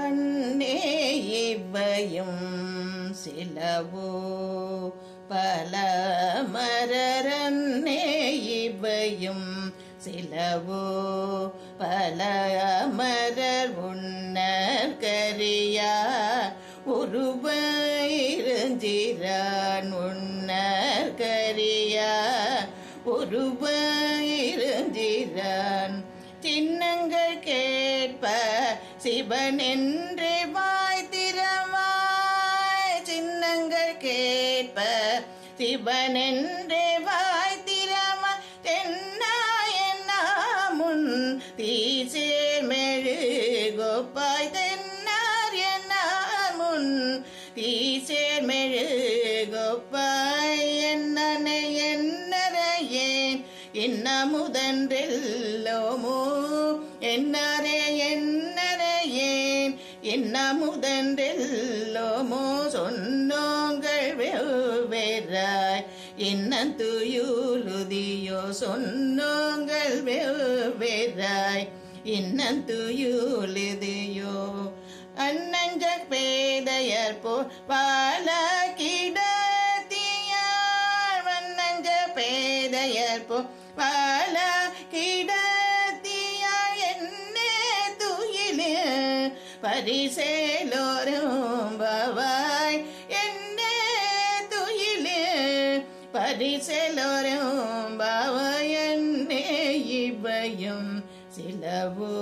அன்னே இவையும் சிலவோ பல மரரன்னே இவையும் சிலவோ பல மரர் உன்னர் கரியா ஒருவயிருஞ்சிறான் உன்னர் கரியா ஒருவயிருஞ்சிறான் சின்னங்கள் கேட்ப சிவன் என்று வாய் திறவாய் சின்னங்கள் கேட்ப சிவன் என்று வாய் திறவாய் தென்னாயனாமுன் தீசேமெழு கோப்பாய் தென்னார் என்னாமுன் தீசேமெழு கோப்பாய் என்னனை என்னரையேன் என்னமுதன்றெல்லோமோ என்னரே என்னரையேன் என்னமுதன்றெல்லோமோ சொன்னோங்கள் வெவ்வேறாய் இன்னந்துயுலுதியோ சொன்னோங்கள் வெவ்வேறாய் இன்னந்துயுலுதியோ அன்னஞ்ச பேதையர் போ பால கிடத்தியார் அன்னஞ்ச பேதையர் போ பால கிடத்தியார் என்னே துயிலே பரிசேலோரும் பவாய் என்னே துயிலே பரிசேலோரும் பவாய் என்னே இவையும் சிலவோ